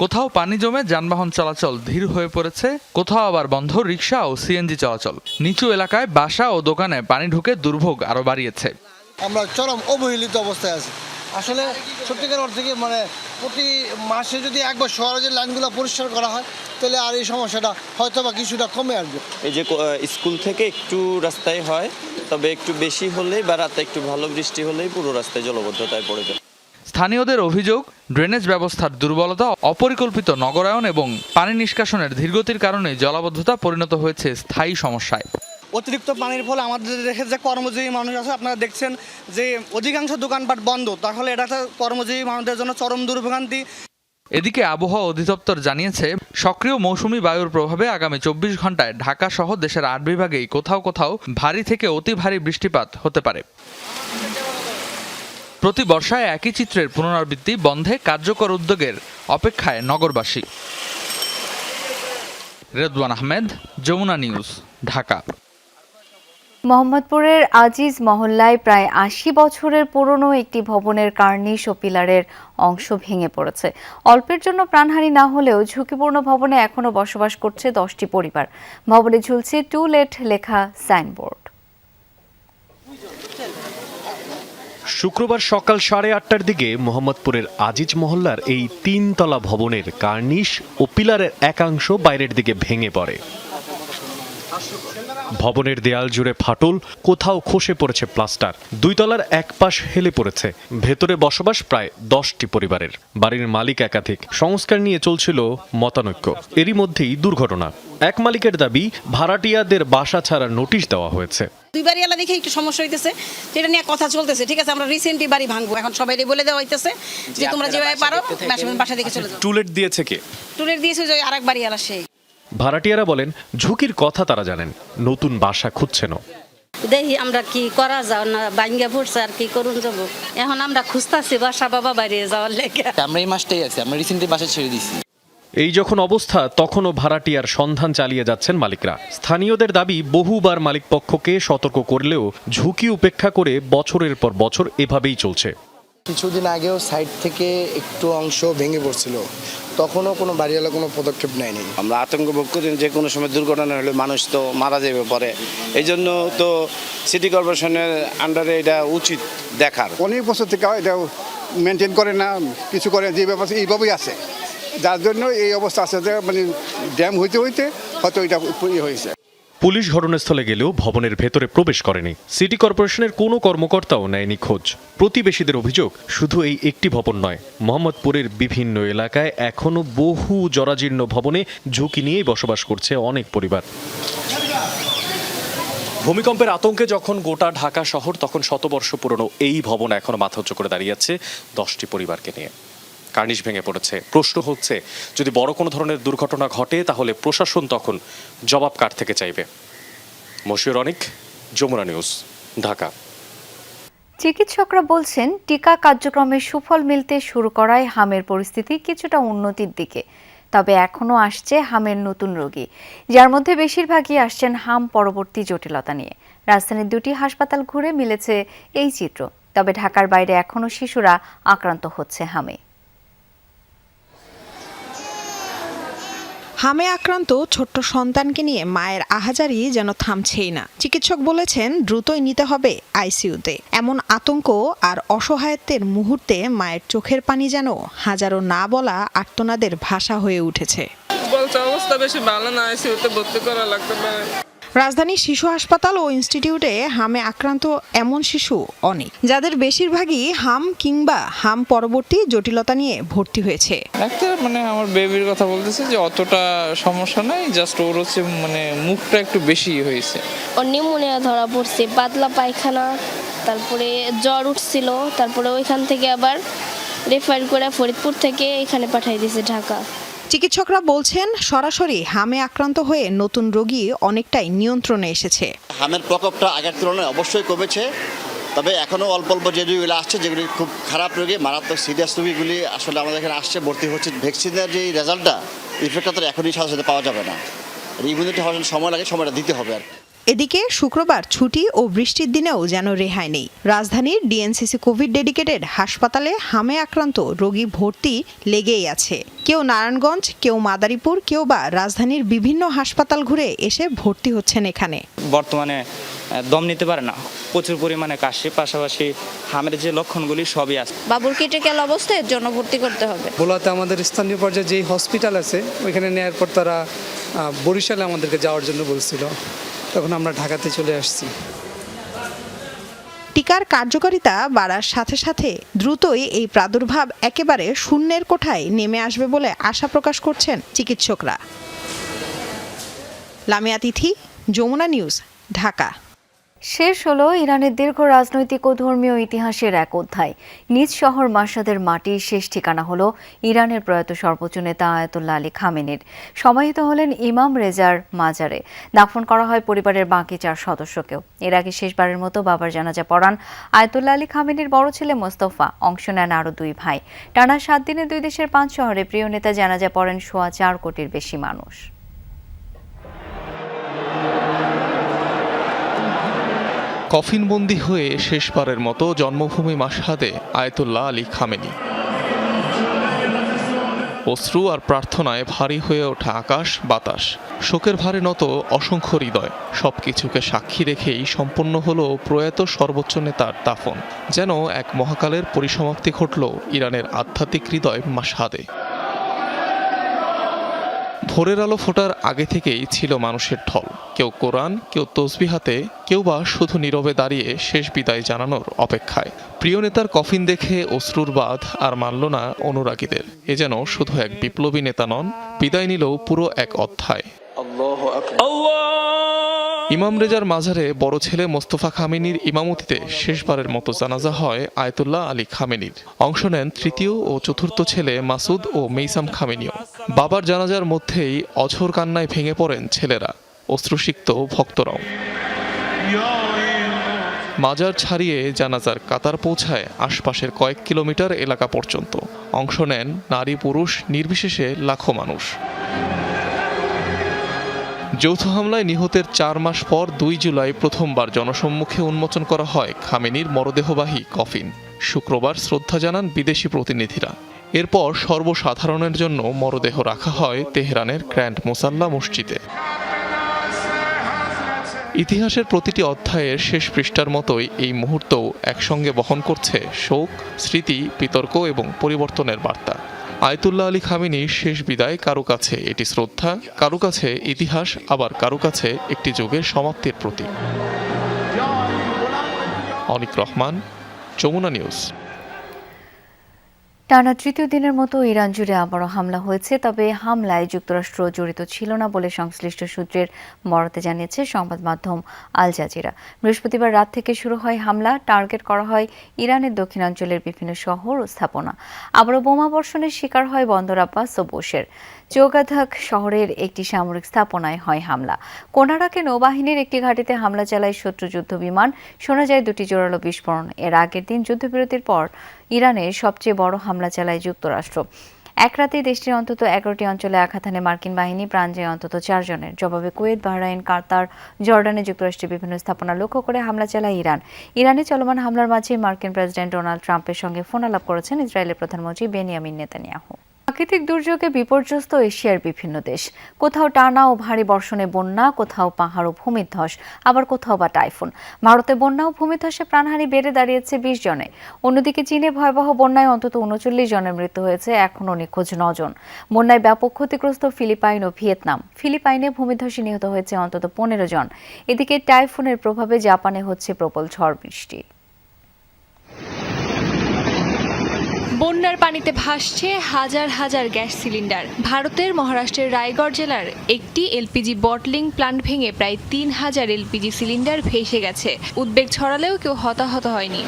কোথাও পানি জমে যানবাহন চলাচল ধীর হয়ে পড়েছে, কোথাও আবার বন্ধ রিকশা ও সিএনজি চলাচল। নিচু এলাকায় বাসা ও দোকানে পানি ঢুকে দুর্ভোগ আরও বাড়িয়েছে। আমরা চরম অবহেলিত অবস্থায় আছি। আসলে সত্যিকার অর্থে মানে প্রতি মাসে যদি একবার শহরের লাইনগুলো পরিষ্কার করা হয় তাহলে আর এই সমস্যাটা হয়তো বা কিছুটা কমে আসবে। এই যে স্কুল থেকে একটু রাস্তায় হয়, তবে একটু বেশি হলেই বা রাতে একটু ভালো বৃষ্টি হলেই পুরো রাস্তায় জলবদ্ধতায় পড়ে যায়। স্থানীয়দের অভিযোগ, ড্রেনেজ ব্যবস্থার দুর্বলতা, অপরিকল্পিত নগরায়ন এবং পানি নিষ্কাশনের ধীরগতির কারণে জলাবদ্ধতা পরিণত হয়েছে স্থায়ী সমস্যায়। অতিরিক্ত পানির ফলে আমাদের দেশের যে কর্মজীবী মানুষ আছে, আপনারা দেখছেন যে অধিকাংশ দোকানপাট বন্ধ, তাহলে এটা কর্মজীবী মানুষদের জন্য চরম দুর্ভোগান্তি। এদিকে আবহাওয়া অধিদপ্তর জানিয়েছে সক্রিয় মৌসুমি বায়ুর প্রভাবে আগামী 24 ঘন্টায় ঢাকা সহ দেশের 8 বিভাগেই কোথাও কোথাও ভারী থেকে অতি ভারী বৃষ্টিপাত হতে পারে। প্রতি বর্ষায় একই চিত্রের পুনরাবৃত্তি বন্ধে কার্যকর উদ্যোগের অপেক্ষায় নগরবাসী। রেদওয়ান আহমেদ, যমুনা নিউজ, ঢাকা। মোহাম্মদপুরের আজিজ মহল্লায় প্রায় ৮০ বছরের পুরনো একটি ভবনের কার্নিশ ও পিলারের অংশ ভেঙে পড়েছে। অল্পের জন্য প্রাণহানি না হলেও ঝুঁকিপূর্ণ ভবনে এখনো বসবাস করছে 10টি পরিবার। ভবনে ঝুলছে টু লেট লেখা সাইনবোর্ড। শুক্রবার সকাল 8:30টার দিকে মোহাম্মদপুরের আজিজ মহল্লার এই 3তলা ভবনের কার্নিশ ও পিলারের একাংশ বাইরের দিকে ভেঙে পড়ে। ভবনের দেয়াল জুড়ে ফাটল, কোথাও খসে পড়েছে প্লাস্টার। 2 তলার এক পাশ হেলে পড়েছে। ভেতরে বসবাস প্রায় 10টি পরিবারের। বাড়ির মালিক একাধিক, সংস্কার নিয়ে চলছিল মতানৈক্য। এরই মধ্যেই দুর্ঘটনা। এক মালিকের দাবি, ভাড়াটিয়াদের বাসা ছাড়ার নোটিশ দেওয়া হয়েছে। 2 বাড়ি এলা দেখে একটু সমস্যা হইতেছে, যেটা নিয়ে কথা চলতেছে। ঠিক আছে, আমরা রিসেন্টলি বাড়ি ভাঙবো, এখন সবাই বলে দেওয়া হইতেছে যে তোমরা যেভাবে পারো বাসা দেখে চলে যাও। টুলেট দিয়েছে কে? টুলেট দিয়েছে যে আরেক বাড়ি এলা সেই। ভাড়াটিয়ারা বলেন, ঝুঁকির কথা তারা জানেন, নতুন বাসা খুঁজছেন। দেখি আমরা কি করা যাও না, ভাঙ্গা পড়ছে আর কি করুন যাব। এখন আমরা খুঁজতাছি বাসা বাবা বাড়ি যাওয়ার লেগে। আমরা এই মাসটাই আছি, আমরা রিসেন্টলি বাসা ছেড়ে দিছি। এই যখন অবস্থা, তখনও ভাড়াটিয়ার সন্ধান চালিয়ে যাচ্ছেন মালিকরা। স্থানীয়দের দাবি, বহুবার মালিক পক্ষকে সতর্ক করলেও ঝুঁকি উপেক্ষা করে বছরের পর বছর এভাবেই চলছে। কিছুদিন আগেও সাইড থেকে একটু অংশ ভেঙে পড়ছিল, তখনও কোনো বাড়িওয়ালা কোনো পদক্ষেপ নেয়নি। আমরা আতঙ্ক ভোগ করি, যে কোনো সময় দুর্ঘটনা হলে মানুষ তো মারা যাবে পরে। এই জন্য তো সিটি কর্পোরেশনের আন্ডারে এটা উচিত দেখার। অনেক বছর থেকে এটা মেনটেন করে না, কিছু করে, যে ব্যবস্থা এইভাবেই আছে, যার জন্য এই অবস্থা আছে যে মানে ড্যাম হইতে হইতে হয়তো এটা হয়েছে। পুলিশ ঘটনাস্থলে গেলেও ভবনের ভেতরে প্রবেশ করেনি। সিটি কর্পোরেশনের কোনো কর্মকর্তাও নেয়নি খোঁজ। প্রতিবেশীদের অভিযোগ, শুধু এই একটি ভবন নয়, মোহাম্মদপুরের বিভিন্ন এলাকায় এখনো বহু জরাজীর্ণ ভবনে ঝুঁকি নিয়েই বসবাস করছে অনেক পরিবার। ভূমিকম্পের আতঙ্কে যখন গোটা ঢাকা শহর, তখন শতবর্ষ পুরনো এই ভবন এখনো মাথা উঁচু করে দাঁড়িয়ে আছে 10টি পরিবারকে নিয়ে। কার্নিশ ভেঙে পড়েছে। প্রশ্ন হচ্ছে, যদি বড় কোনো ধরনের দুর্ঘটনা ঘটে, তাহলে প্রশাসন তখন জবাব কার থেকে চাইবে? মশিউর অনিক, যমুনা নিউজ, ঢাকা। চিকিৎসকরা বলছেন, টিকা কার্যক্রমের সুফল মিলতে শুরু করায় হামের পরিস্থিতি কিছুটা উন্নতির দিকে। তবে এখনও আসছে হামের নতুন রোগী, যার মধ্যে বেশিরভাগই আসছেন হাম পরবর্তী জটিলতা নিয়ে। রাজধানীর 2টি হাসপাতাল ঘুরে মিলেছে এই চিত্র। তবে ঢাকার বাইরে এখনও শিশুরা আক্রান্ত হচ্ছে হামে। হামে আক্রান্ত ছোট্ট সন্তানকে নিয়ে মায়ের আহাজারি যেন থামছেই না। চিকিৎসক বলেছেন, দ্রুতই নিতে হবে আইসিইউতে। এমন আতঙ্ক আর অসহায়ত্বের মুহূর্তে মায়ের চোখের পানি যেন হাজারো না বলা আর্তনাদের ভাষা হয়ে উঠেছে। বলছে অবস্থা বেশি ভালো না, আইসিইউতে ভর্তি করা লাগতে পারে। রাজধানীর শিশু হাসপাতাল ও ইনস্টিটিউটে হামে আক্রান্ত এমন শিশু অনেক, যাদের বেশিরভাগই হাম কিংবা হাম পরবর্তী জটিলতা নিয়ে ভর্তি হয়েছে। ডাক্তার আমার বেবির কথা বলতেছে যে অতটা সমস্যা নাই, জাস্ট ওর হচ্ছে মুখটা একটু বেশি হয়েছে। ওর নিউমোনিয়া ধরা পড়ছে, পাতলা পায়খানা, তারপরে জ্বর উঠছিল, তারপরে ওইখান থেকে আবার রেফার করে ফরিদপুর থেকে এখানে পাঠিয়ে দিয়েছে ঢাকা। চিকিৎসকরা বলছেন, সরাসরি হামে আক্রান্ত হয়ে নতুন রোগী অনেকটাই নিয়ন্ত্রণে এসেছে। হামের প্রকোপটা আগের তুলনায় অবশ্যই কমেছে, তবে এখনও অল্প অল্প যে রোগীগুলো আসছে, যেগুলি খুব খারাপ রোগী, মারাত্মক সিরিয়াস রোগীগুলি আসলে আমাদের এখানে আসছে, ভর্তি হচ্ছে। ভ্যাকসিনের যে রেজাল্টটা, ইফেক্টটা তো এখনই সাথে সাথে পাওয়া যাবে না। ইমিউনিটি হওয়ার সময় লাগে, সময়টা দিতে হবে আর। এদিকে শুক্রবার ছুটি ও বৃষ্টির দিনেও যেন রেহাই নেই। রাজধানীর ডিএনসিসি কোভিড ডেডিকেটেড হাসপাতালে হামে আক্রান্ত রোগী ভর্তি লেগেই আছে। কেউ নারায়ণগঞ্জ, কেউ মাদারীপুর, কেউ বা রাজধানীর বিভিন্ন হাসপাতাল ঘুরে এসে ভর্তি হচ্ছেন এখানে। বর্তমানে দম নিতে পারে না, প্রচুর পরিমাণে কাশি, পাশাপাশি হামের যে লক্ষণগুলি সবই আছে। বাবুর ক্রিটিক্যাল অবস্থায় এর জন্য ভর্তি করতে হবে। ভোলাতে আমাদের স্থানীয় পর্যায়ে যেই হসপিটাল আছে, ওইখানে নেওয়ার পর তারা বরিশালে আমাদেরকে যাওয়ার জন্য বলছিল, তখন আমরা ঢাকাতে চলে আসছি। টিকার কার্যকারিতা বাড়ার সাথে সাথে দ্রুতই এই প্রাদুর্ভাব একেবারে শূন্যের কোঠায় নেমে আসবে বলে আশা প্রকাশ করছেন চিকিৎসকরা। লামিয়া তিথি, যমুনা নিউজ, ঢাকা। শেষ হলো ইরানের দীর্ঘ রাজনৈতিক ও ধর্মীয় ইতিহাসের এক অধ্যায়। নিজ শহর মাশহাদের মাটির শেষ ঠিকানা হলো ইরানের প্রয়াত সর্বোচ্চ নেতা আয়াতুল্লাহ আলী খামেনির। সমাহিত হলেন ইমাম রেজার মাজারে। দাফন করা হয় পরিবারের বাকি 4 সদস্যকেও। এর আগে শেষবারের মতো বাবার জানাজা পড়ান আয়াতুল্লাহ আলী খামেনির বড় ছেলে মোস্তফা। অংশ নেন আরও 2 ভাই। টানা 7 দিনে 2 দেশের 5 শহরে প্রিয় নেতা জানাজা পড়েন 4.25 কোটির বেশি মানুষ। কফিনবন্দি হয়ে শেষবারের মতো জন্মভূমি মাশহাদে আয়াতুল্লাহ আলী খামেনি। অশ্রু আর প্রার্থনায় ভারী হয়ে ওঠা আকাশ বাতাস, শোকের ভারে নত অসংখ্য হৃদয়, সবকিছুকে সাক্ষী রেখেই সম্পন্ন হলো প্রয়াত সর্বোচ্চ নেতার দাফন। যেন এক মহাকালের পরিসমাপ্তি ঘটল ইরানের আধ্যাত্মিক হৃদয় মাশহাদে। ভোরের আলো ফোটার আগে থেকেই ছিল মানুষের ঢল। কেউ কোরআন, কেউ তসবিহ হাতে, কেউ বা শুধু নীরবে দাঁড়িয়ে শেষ বিদায় জানানোর অপেক্ষায়। প্রিয় নেতার কফিন দেখে অশ্রুর বাঁধ আর মানল না অনুরাগীদের। এ যেন শুধু এক বিপ্লবী নেতা নন, বিদায় নিল পুরো এক অধ্যায়। ইমাম রেজার মাজারে বড় ছেলে মোস্তফা খামেনির ইমামতিতে শেষবারের মতো জানাজা হয় আয়াতুল্লাহ আলী খামেনির। অংশ নেন তৃতীয় ও চতুর্থ ছেলে মাসুদ ও মেইসাম খামেনিও। বাবার জানাজার মধ্যেই অঝোর কান্নায় ভেঙে পড়েন ছেলেরা, অশ্রুসিক্ত ভক্তরাও। মাজার ছাড়িয়ে জানাজার কাতার পৌঁছায় আশপাশের কয়েক কিলোমিটার এলাকা পর্যন্ত। অংশ নেন নারী পুরুষ নির্বিশেষে লাখো মানুষ। যৌথ হামলায় নিহতের 4 মাস পর 2 জুলাই প্রথমবার জনসম্মুখে উন্মোচন করা হয় খামেনির মরদেহবাহী কফিন। শুক্রবার শ্রদ্ধা জানান বিদেশি প্রতিনিধিরা। এরপর সর্বসাধারণের জন্য মরদেহ রাখা হয় তেহরানের গ্র্যান্ড মুসাল্লা মসজিদে। ইতিহাসের প্রতিটি অধ্যায়ের শেষ পৃষ্ঠার মতোই এই মুহূর্তও একসঙ্গে বহন করছে শোক, স্মৃতি, বিতর্ক এবং পরিবর্তনের বার্তা। আয়াতুল্লাহ আলী খামেনির শেষ বিদায় কারো কাছে এটি শ্রদ্ধা, কারো কাছে ইতিহাস, আবার কারো কাছে একটি যুগের সমাপ্তির প্রতীক। অনিক রহমান, যমুনা নিউজ। টানা তৃতীয় দিনের মতো ইরান জুড়ে আবারও হামলা হয়েছে। তবে হামলায় যুক্তরাষ্ট্র জড়িত ছিল না বলে সংশ্লিষ্ট সূত্রের বরাতে জানিয়েছে সংবাদ মাধ্যম আল জাজিরা। বৃহস্পতিবার রাত থেকে শুরু হয় হামলা। টার্গেট করা হয় ইরানের দক্ষিণাঞ্চলের বিভিন্ন শহর ও স্থাপনা। আবারও বোমা বর্ষণের শিকার হয় বন্দর আব্বাস ও বোশের। চৌগাধাক শহরের একটি সামরিক স্থাপনায় হয় হামলা। কোনারাকে নৌবাহিনীর একটি ঘাঁটিতে হামলা চালায় শত্রু যুদ্ধ বিমান। শোনা যায় 2টি জোরালো বিস্ফোরণ। এর আগের দিন যুদ্ধবিরতির পর ইরানের সবচেয়ে বড় হামলা চালায় যুক্তরাষ্ট্র। এক রাতেই দেশটির অন্তত 11টি অঞ্চলে আঘাত হানে মার্কিন বাহিনী, প্রাণ যায় অন্তত 4 জনের। জবাবে কুয়েত, বাহরাইন, কাতার, জর্ডানে যুক্তরাষ্ট্রের বিভিন্ন স্থাপনা লক্ষ্য করে হামলা চালায় ইরান। ইরানে চলমান হামলার মাঝে মার্কিন প্রেসিডেন্ট ডোনাল্ড ট্রাম্পের সঙ্গে ফোনালাপ করেছেন ইসরায়েলের প্রধানমন্ত্রী বেনিয়ামিন নেতানিয়াহু। প্রাকৃতিক দুর্যোগে বিপর্যস্ত এশিয়ার বিভিন্ন দেশ। কোথাও টানা ও ভারী বর্ষণে বন্যা, কোথাও পাহাড় ও ভূমিধস, আবার কোথাও বা টাইফুন। ভারতে বন্যা ও ভূমিধসে প্রাণহানি বেড়ে দাঁড়িয়েছে 20 জনে। অন্যদিকে চীনে ভয়াবহ বন্যায় অন্তত 39 জনের মৃত্যু হয়েছে, এখনও নিখোঁজ 9 জন। বন্যায় ব্যাপক ক্ষতিগ্রস্ত ফিলিপাইন ও ভিয়েতনাম। ফিলিপাইনে ভূমিধসে নিহত হয়েছে অন্তত 15 জন। এদিকে টাইফুনের প্রভাবে জাপানে হচ্ছে প্রবল ঝড় বৃষ্টি। বন্যার পানিতে ভাসছে হাজার হাজার গ্যাস সিলিন্ডার। ভারতের মহারাষ্ট্রের রায়গড় জেলার একটি এলপিজি বটলিং প্ল্যান্ট ভেঙে প্রায় 3000 এলপিজি সিলিন্ডার ভেসে গেছে। উদ্বেগ ছড়ালেও কেউ হতাহত হয়নি।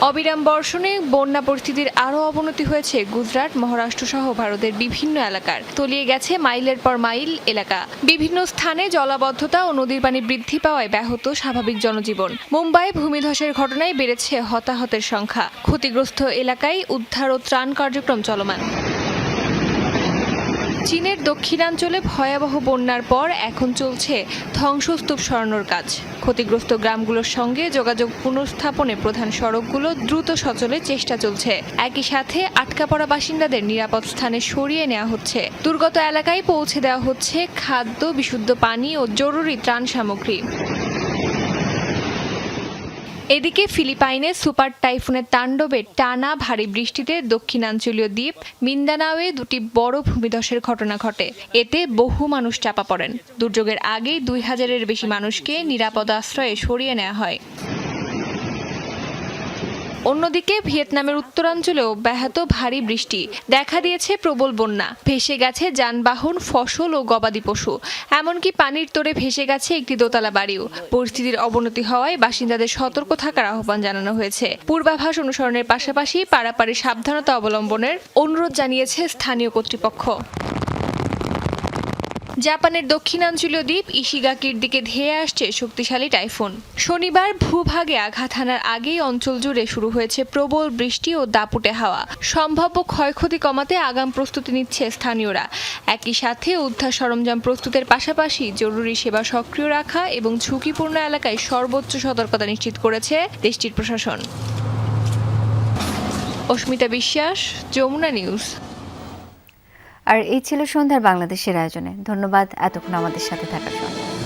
অবিরাম বর্ষণে বন্যা পরিস্থিতির আরও অবনতি হয়েছে গুজরাট, মহারাষ্ট্র সহ ভারতের বিভিন্ন এলাকার। তলিয়ে গেছে মাইলের পর মাইল এলাকা। বিভিন্ন স্থানে জলাবদ্ধতা ও নদীর পানি বৃদ্ধি পাওয়ায় ব্যাহত স্বাভাবিক জনজীবন। মুম্বাই ভূমিধসের ঘটনায় বেড়েছে হতাহতের সংখ্যা। ক্ষতিগ্রস্ত এলাকায় উদ্ধার ও ত্রাণ কার্যক্রম চলমান। চীনের দক্ষিণাঞ্চলে ভয়াবহ বন্যার পর এখন চলছে ধ্বংসস্তূপ সরানোর কাজ। ক্ষতিগ্রস্ত গ্রামগুলোর সঙ্গে যোগাযোগ পুনঃস্থাপনে প্রধান সড়কগুলো দ্রুত সচলে চেষ্টা চলছে। একই সাথে আটকা পড়া বাসিন্দাদের নিরাপদ স্থানে সরিয়ে নেওয়া হচ্ছে। দুর্গত এলাকায় পৌঁছে দেওয়া হচ্ছে খাদ্য, বিশুদ্ধ পানি ও জরুরি ত্রাণ সামগ্রী। এদিকে ফিলিপাইনে সুপার টাইফুনের তাণ্ডবে টানা ভারী বৃষ্টিতে দক্ষিণাঞ্চলীয় দ্বীপ মিন্দানাওয়ে 2টি বড় ভূমিধসের ঘটনা ঘটে। এতে বহু মানুষ চাপা পড়েন। দুর্যোগের আগেই 2000-এর বেশি মানুষকে নিরাপদ আশ্রয়ে সরিয়ে নেওয়া হয়। অন্যদিকে ভিয়েতনামের উত্তরাঞ্চলেও ব্যাহত ভারী বৃষ্টি, দেখা দিয়েছে প্রবল বন্যা, ভেসে গেছে যানবাহন, ফসল ও গবাদি পশু, এমনকি পানির তোড়ে ভেসে গেছে একটি দোতলা বাড়িও। পরিস্থিতির অবনতি হওয়ায় বাসিন্দাদের সতর্ক থাকার আহ্বান জানানো হয়েছে। পূর্বাভাস অনুসরণের পাশাপাশি পারাপারে সাবধানতা অবলম্বনের অনুরোধ জানিয়েছে স্থানীয় কর্তৃপক্ষ। জাপানের দক্ষিণাঞ্চলীয় দ্বীপ ইশিগাকির দিকে ধেয়ে আসছে শক্তিশালী টাইফুন। শনিবার ভূভাগে আঘাত হানার আগেই অঞ্চল জুড়ে শুরু হয়েছে প্রবল বৃষ্টি ও দাপুটে হাওয়া। সম্ভাব্য ক্ষয়ক্ষতি কমাতে আগাম প্রস্তুতি নিচ্ছে স্থানীয়রা। একই সাথে উদ্ধার সরঞ্জাম প্রস্তুতের পাশাপাশি জরুরি সেবা সক্রিয় রাখা এবং ঝুঁকিপূর্ণ এলাকায় সর্বোচ্চ সতর্কতা নিশ্চিত করেছে দেশটির প্রশাসন। অস্মিতা বিশ্বাস, যমুনা নিউজ। আর এই ছিল সন্ধ্যার বাংলাদেশের আয়োজনে। ধন্যবাদ এতক্ষণ আমাদের সাথে থাকার জন্য।